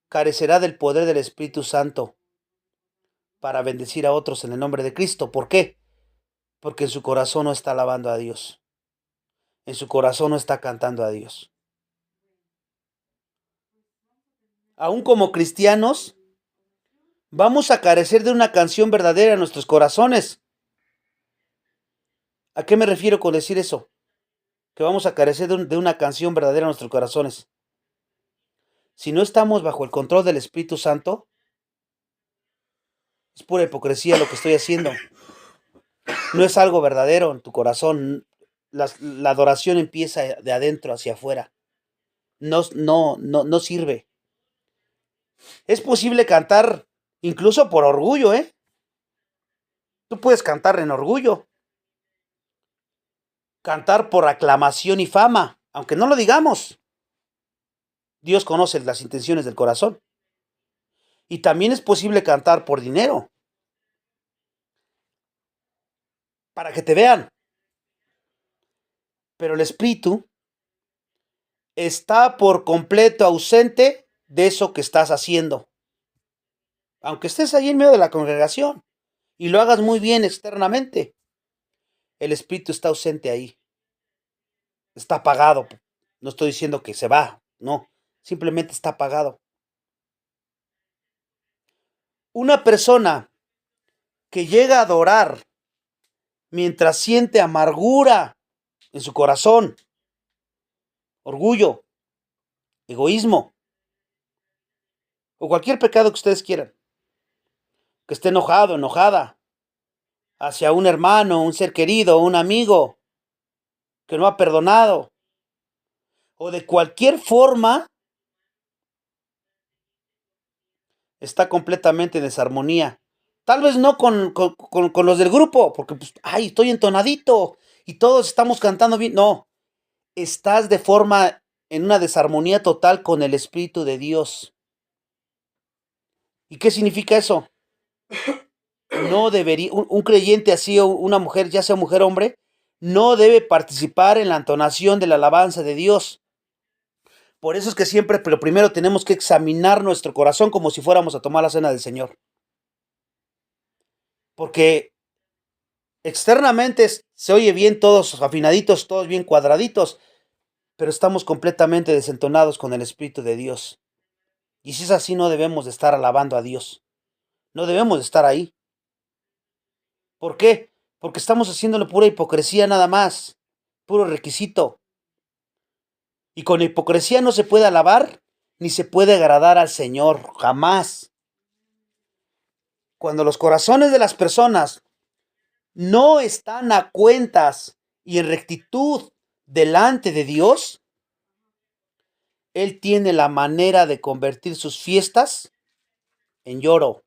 carecerá del poder del Espíritu Santo para bendecir a otros en el nombre de Cristo. ¿Por qué? Porque en su corazón no está alabando a Dios. En su corazón no está cantando a Dios. Aún como cristianos, vamos a carecer de una canción verdadera en nuestros corazones. ¿A qué me refiero con decir eso? Que vamos a carecer de una canción verdadera en nuestros corazones. Si no estamos bajo el control del Espíritu Santo, es pura hipocresía lo que estoy haciendo. No es algo verdadero en tu corazón. La adoración empieza de adentro hacia afuera. No sirve. Es posible cantar incluso por orgullo, ¿eh? Tú puedes cantar en orgullo. Cantar por aclamación y fama, aunque no lo digamos. Dios conoce las intenciones del corazón. Y también es posible cantar por dinero. Para que te vean. Pero el espíritu está por completo ausente de eso que estás haciendo. Aunque estés ahí en medio de la congregación y lo hagas muy bien externamente, el espíritu está ausente ahí. Está apagado. No estoy diciendo que se va, no. Simplemente está apagado. Una persona que llega a adorar mientras siente amargura en su corazón, orgullo, egoísmo, o cualquier pecado que ustedes quieran, que esté enojado, enojada, hacia un hermano, un ser querido, un amigo, que no ha perdonado, o de cualquier forma, está completamente en desarmonía. Tal vez no con los del grupo, porque pues, ay, estoy entonadito y todos estamos cantando bien. No, estás de forma en una desarmonía total con el Espíritu de Dios. ¿Y qué significa eso? No debería, un creyente así o una mujer, ya sea mujer o hombre, no debe participar en la entonación de la alabanza de Dios. Por eso es que siempre, pero primero tenemos que examinar nuestro corazón como si fuéramos a tomar la cena del Señor. Porque externamente se oye bien, todos afinaditos, todos bien cuadraditos, pero estamos completamente desentonados con el Espíritu de Dios. Y si es así, no debemos de estar alabando a Dios. No debemos de estar ahí. ¿Por qué? Porque estamos haciéndolo pura hipocresía nada más, puro requisito. Y con hipocresía no se puede alabar ni se puede agradar al Señor, jamás. cuando los corazones de las personas no están a cuentas y en rectitud delante de Dios, Él tiene la manera de convertir sus fiestas en lloro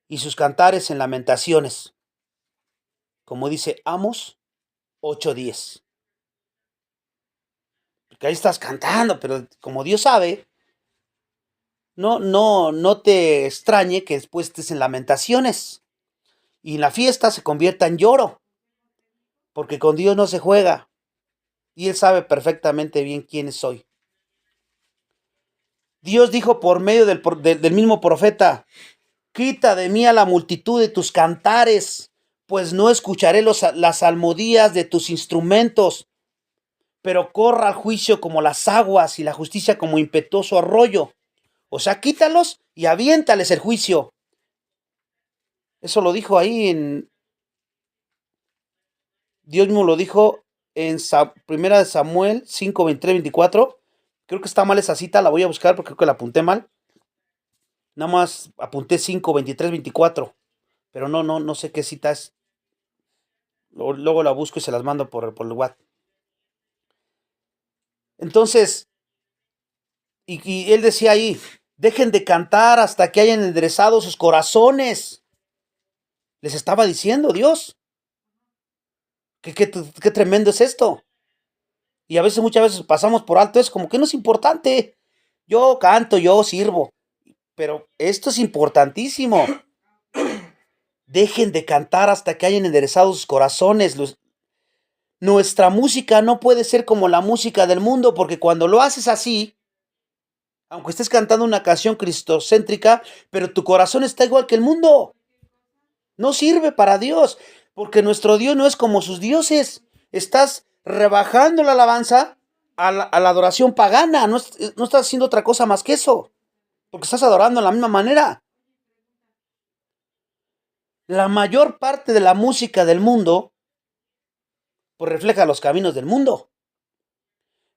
y sus cantares en lamentaciones, como dice Amos 8:10. Porque ahí estás cantando, pero como Dios sabe, no te extrañe que después estés en lamentaciones y la fiesta se convierta en lloro, porque con Dios no se juega y Él sabe perfectamente bien quién soy. Dios dijo por medio del mismo profeta: quita de mí a la multitud de tus cantares, pues no escucharé las salmodías de tus instrumentos, pero corra al juicio como las aguas y la justicia como impetuoso arroyo. O sea, quítalos y aviéntales el juicio. Eso lo dijo ahí Dios mismo lo dijo en Primera de Samuel 5, 23, 24. Creo que está mal esa cita, la voy a buscar porque creo que la apunté mal. Nada más apunté 5, 23, 24. Pero no sé qué cita es. Luego la busco y se las mando por el WhatsApp. Entonces, y él decía ahí: dejen de cantar hasta que hayan enderezado sus corazones. Les estaba diciendo Dios. Qué tremendo es esto. Y muchas veces pasamos por alto eso, como que no es importante. Yo canto, yo sirvo. Pero esto es importantísimo. Dejen de cantar hasta que hayan enderezado sus corazones. Nuestra música no puede ser como la música del mundo, porque cuando lo haces así, aunque estés cantando una canción cristocéntrica, pero tu corazón está igual que el mundo, no sirve para Dios, porque nuestro Dios no es como sus dioses. Estás rebajando la alabanza a la adoración pagana. No estás haciendo otra cosa más que eso, porque estás adorando de la misma manera. La mayor parte de la música del mundo pues refleja los caminos del mundo,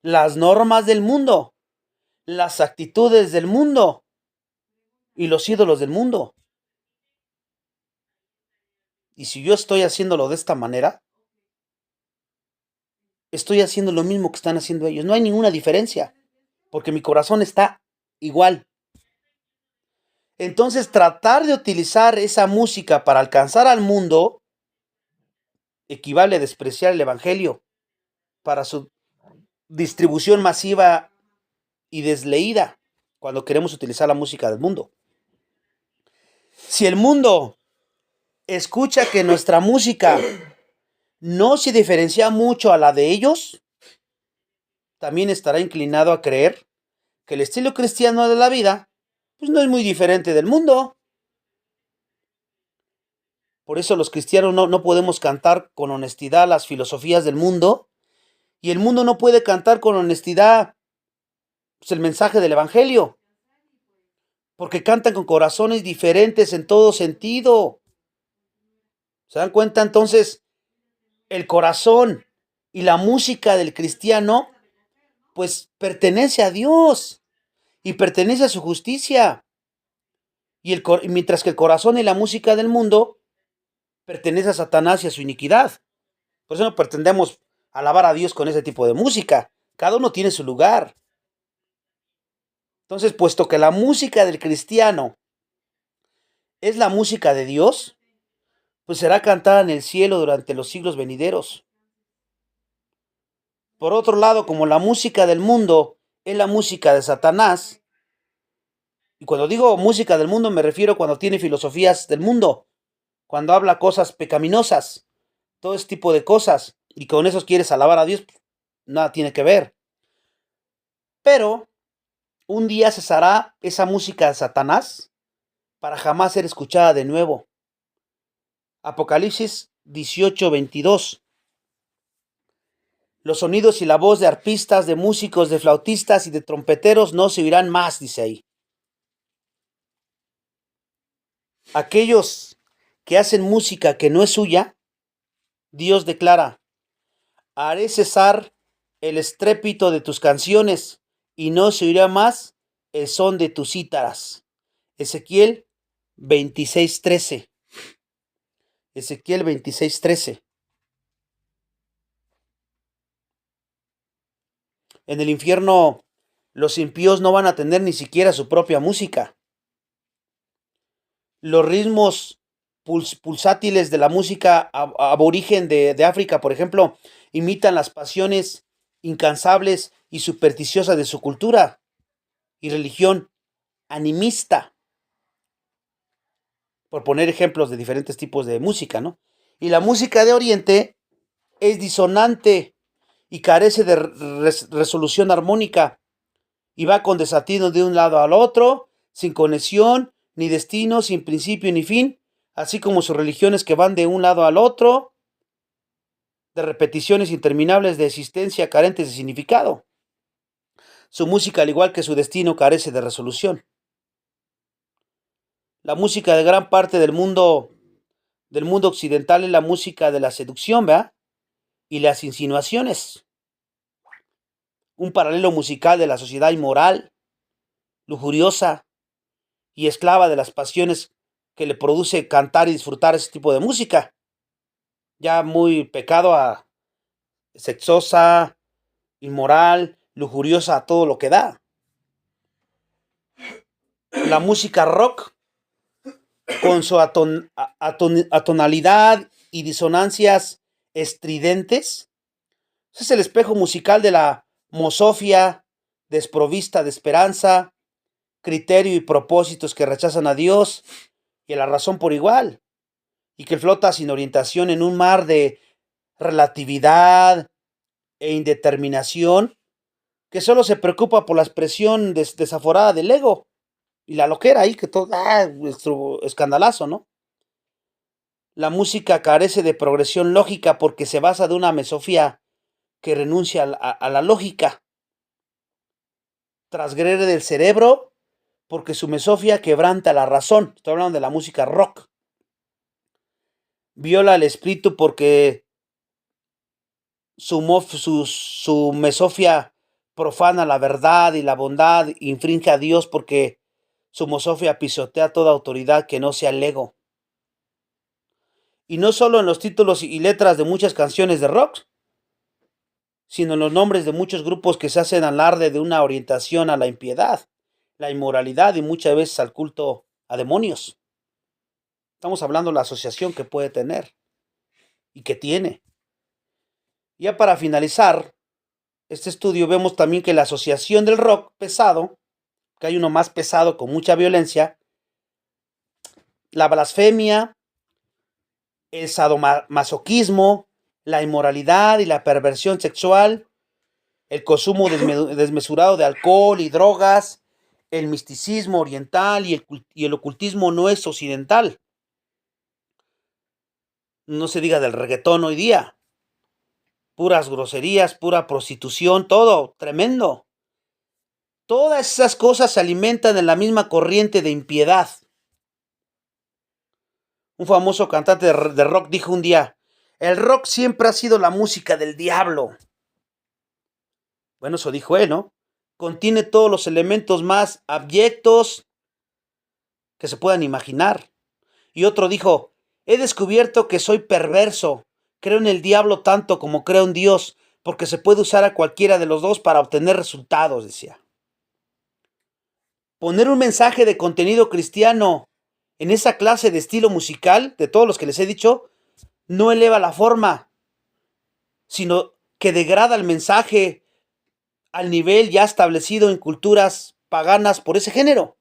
las normas del mundo, las actitudes del mundo y los ídolos del mundo. Y si yo estoy haciéndolo de esta manera, estoy haciendo lo mismo que están haciendo ellos. No hay ninguna diferencia, porque mi corazón está igual. Entonces, tratar de utilizar esa música para alcanzar al mundo equivale a despreciar el evangelio para su distribución masiva y desleída cuando queremos utilizar la música del mundo. Si el mundo escucha que nuestra música no se diferencia mucho a la de ellos, también estará inclinado a creer que el estilo cristiano de la vida pues no es muy diferente del mundo. Por eso los cristianos no podemos cantar con honestidad las filosofías del mundo, y el mundo no puede cantar con honestidad pues, el mensaje del evangelio, porque cantan con corazones diferentes en todo sentido. ¿Se dan cuenta? Entonces, el corazón y la música del cristiano pues pertenece a Dios y pertenece a su justicia. Mientras que el corazón y la música del mundo pertenece a Satanás y a su iniquidad. Por eso no pretendemos alabar a Dios con ese tipo de música. Cada uno tiene su lugar. Entonces, puesto que la música del cristiano es la música de Dios, pues será cantada en el cielo durante los siglos venideros. Por otro lado, como la música del mundo es la música de Satanás, y cuando digo música del mundo me refiero cuando tiene filosofías del mundo, cuando habla cosas pecaminosas, todo ese tipo de cosas, y con eso quieres alabar a Dios, nada tiene que ver. Pero un día cesará esa música de Satanás para jamás ser escuchada de nuevo. Apocalipsis 18:22. Los sonidos y la voz de arpistas, de músicos, de flautistas y de trompeteros no se oirán más, dice ahí. Aquellos que hacen música que no es suya, Dios declara: haré cesar el estrépito de tus canciones y no se oirá más el son de tus cítaras. Ezequiel 26:13. Ezequiel 26:13. En el infierno los impíos no van a tener ni siquiera su propia música. Los ritmos pulsátiles de la música aborigen de África, por ejemplo, imitan las pasiones incansables y supersticiosas de su cultura y religión animista, por poner ejemplos de diferentes tipos de música, ¿no? Y la música de Oriente es disonante y carece de resolución armónica y va con desatino de un lado al otro, sin conexión, ni destino, sin principio ni fin, así como sus religiones que van de un lado al otro, de repeticiones interminables de existencia carentes de significado. Su música, al igual que su destino, carece de resolución. La música de gran parte del mundo occidental es la música de la seducción, ¿verdad? Y las insinuaciones. Un paralelo musical de la sociedad inmoral, lujuriosa y esclava de las pasiones que le produce cantar y disfrutar ese tipo de música. Ya muy pecado a sexosa, inmoral, lujuriosa, a todo lo que da. La música rock, con su atonalidad y disonancias estridentes, es el espejo musical de la mozofia desprovista de esperanza, criterio y propósitos que rechazan a Dios y a la razón por igual, y que flota sin orientación en un mar de relatividad e indeterminación, que solo se preocupa por la expresión desaforada del ego y la loquera ahí, que todo, escandalazo, ¿no? La música carece de progresión lógica porque se basa de una mesofía que renuncia a la lógica. Transgrede del cerebro porque su mesofia quebranta la razón. Estoy hablando de la música rock. Viola el espíritu porque su mesofia profana la verdad y la bondad, infringe a Dios porque su mesofia pisotea toda autoridad que no sea el ego. Y no solo en los títulos y letras de muchas canciones de rock, sino en los nombres de muchos grupos que se hacen alarde de una orientación a la impiedad, la inmoralidad y muchas veces al culto a demonios. Estamos hablando de la asociación que puede tener y que tiene. Ya para finalizar este estudio, vemos también que la asociación del rock pesado, que hay uno más pesado con mucha violencia, la blasfemia, el sadomasoquismo, la inmoralidad y la perversión sexual, el consumo desmesurado de alcohol y drogas, el misticismo oriental y el ocultismo no es occidental. No se diga del reggaetón hoy día. Puras groserías, pura prostitución, todo tremendo. Todas esas cosas se alimentan en la misma corriente de impiedad. Un famoso cantante de rock dijo un día: el rock siempre ha sido la música del diablo. Bueno, eso dijo él, ¿no? Contiene todos los elementos más abyectos que se puedan imaginar. Y otro dijo: he descubierto que soy perverso. Creo en el diablo tanto como creo en Dios, porque se puede usar a cualquiera de los dos para obtener resultados, decía. Poner un mensaje de contenido cristiano en esa clase de estilo musical, de todos los que les he dicho, no eleva la forma, sino que degrada el mensaje al nivel ya establecido en culturas paganas por ese género.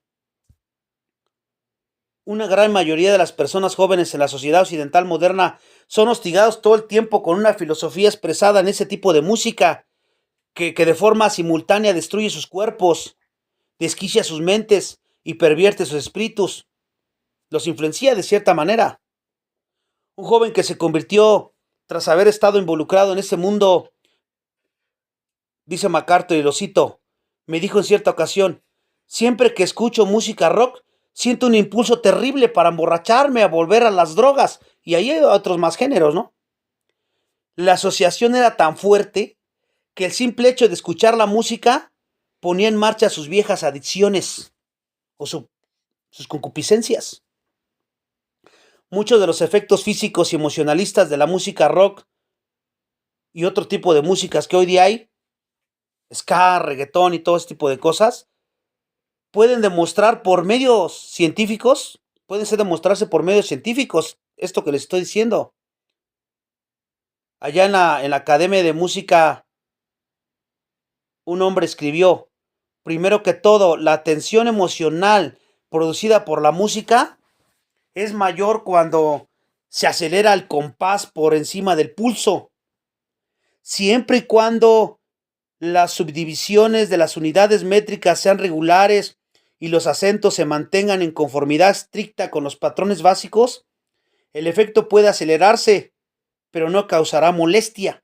Una gran mayoría de las personas jóvenes en la sociedad occidental moderna son hostigados todo el tiempo con una filosofía expresada en ese tipo de música que de forma simultánea destruye sus cuerpos, desquicia sus mentes y pervierte sus espíritus. Los influencia de cierta manera. Un joven que se convirtió tras haber estado involucrado en ese mundo, dice MacArthur, y lo cito, me dijo en cierta ocasión: siempre que escucho música rock, siento un impulso terrible para emborracharme, a volver a las drogas, y ahí hay otros más géneros, ¿no? La asociación era tan fuerte que el simple hecho de escuchar la música ponía en marcha sus viejas adicciones o sus concupiscencias. muchos de los efectos físicos y emocionalistas de la música rock y otro tipo de músicas que hoy día hay, ska, reggaetón y todo ese tipo de cosas, pueden demostrar por medios científicos, pueden ser demostrarse por medios científicos, esto que les estoy diciendo. Allá en la Academia de Música, un hombre escribió, primero que todo, la tensión emocional producida por la música es mayor cuando se acelera el compás por encima del pulso, siempre y cuando las subdivisiones de las unidades métricas sean regulares y los acentos se mantengan en conformidad estricta con los patrones básicos, el efecto puede acelerarse, pero no causará molestia.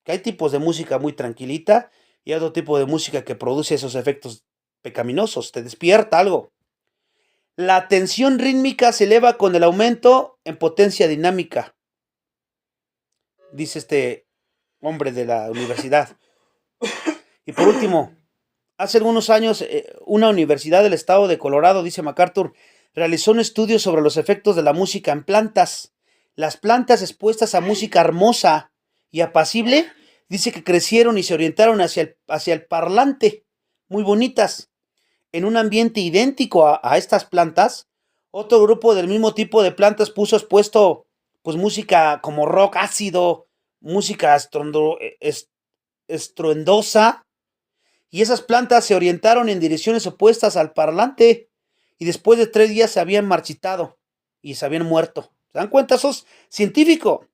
Que hay tipos de música muy tranquilita y hay otro tipo de música que produce esos efectos pecaminosos, te despierta algo. La tensión rítmica se eleva con el aumento en potencia dinámica, dice este hombre de la universidad. Y por último, hace algunos años, una universidad del estado de Colorado, dice MacArthur, realizó un estudio sobre los efectos de la música en plantas. Las plantas expuestas a música hermosa y apacible, dice que crecieron y se orientaron hacia el parlante, muy bonitas. En un ambiente idéntico a estas plantas, otro grupo del mismo tipo de plantas puso expuesto pues música como rock ácido, música estruendosa, y esas plantas se orientaron en direcciones opuestas al parlante y después de 3 días se habían marchitado y se habían muerto. ¿Se dan cuenta? Eso es científico.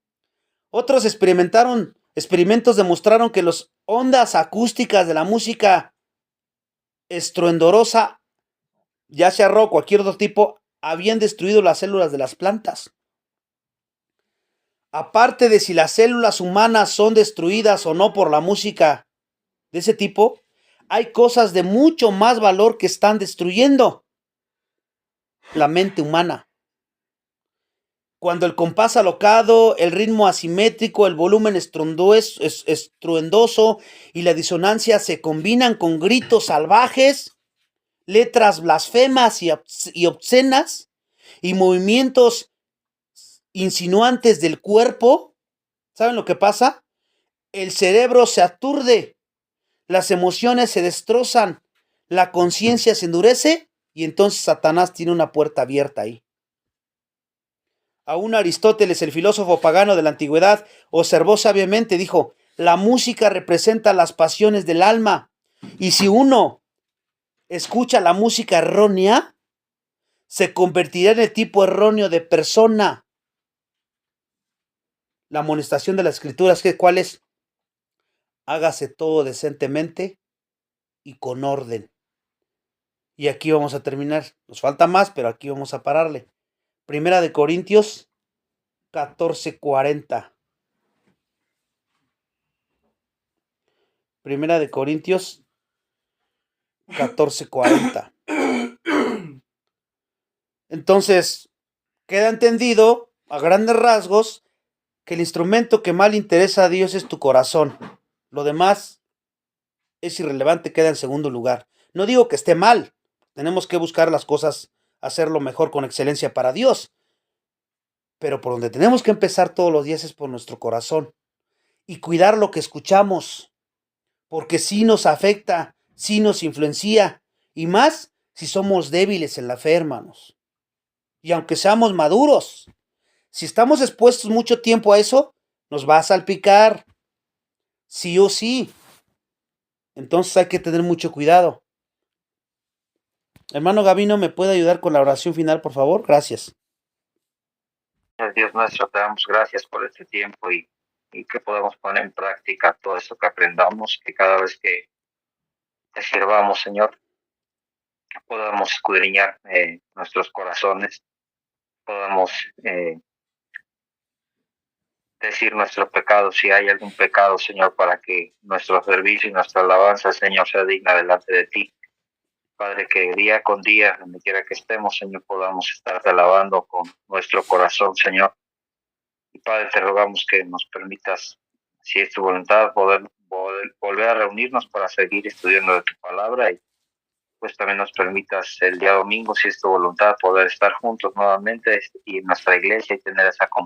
Otros experimentos demostraron que las ondas acústicas de la música estruendorosa, ya sea rock o cualquier otro tipo, habían destruido las células de las plantas. Aparte de si las células humanas son destruidas o no por la música de ese tipo, hay cosas de mucho más valor que están destruyendo la mente humana. Cuando el compás alocado, el ritmo asimétrico, el volumen estruendoso y la disonancia se combinan con gritos salvajes, letras blasfemas y obscenas y movimientos insinuantes del cuerpo, ¿saben lo que pasa? El cerebro se aturde, las emociones se destrozan, la conciencia se endurece y entonces Satanás tiene una puerta abierta ahí. Aún Aristóteles, el filósofo pagano de la antigüedad, observó sabiamente, dijo, la música representa las pasiones del alma, y si uno escucha la música errónea, se convertirá en el tipo erróneo de persona. La amonestación de las escrituras, ¿cuál es? Hágase todo decentemente y con orden. Y aquí vamos a terminar. Nos falta más, pero aquí vamos a pararle. Primera de Corintios 14:40. Primera de Corintios 14:40. Entonces, queda entendido, a grandes rasgos, que el instrumento que más le interesa a Dios es tu corazón. Lo demás es irrelevante, queda en segundo lugar. No digo que esté mal. Tenemos que buscar las cosas, hacerlo mejor con excelencia para Dios. Pero por donde tenemos que empezar todos los días es por nuestro corazón. Y cuidar lo que escuchamos. Porque sí nos afecta, sí nos influencia. Y más si somos débiles en la fe, hermanos. Y aunque seamos maduros, si estamos expuestos mucho tiempo a eso, nos va a salpicar. Sí o sí. Entonces hay que tener mucho cuidado. Hermano Gavino, ¿me puede ayudar con la oración final, por favor? Gracias.
Dios nuestro, te damos gracias por este tiempo y que podamos poner en práctica todo esto que aprendamos, que cada vez que te sirvamos, Señor, podamos escudriñar nuestros corazones, podamos decir nuestro pecado, si hay algún pecado, Señor, para que nuestro servicio y nuestra alabanza, Señor, sea digna delante de ti. Padre, que día con día, donde quiera que estemos, Señor, podamos estarte alabando con nuestro corazón, Señor. Y Padre, te rogamos que nos permitas, si es tu voluntad, poder volver a reunirnos para seguir estudiando de tu palabra y pues también nos permitas el día domingo, si es tu voluntad, poder estar juntos nuevamente y en nuestra iglesia y tener esa comunión.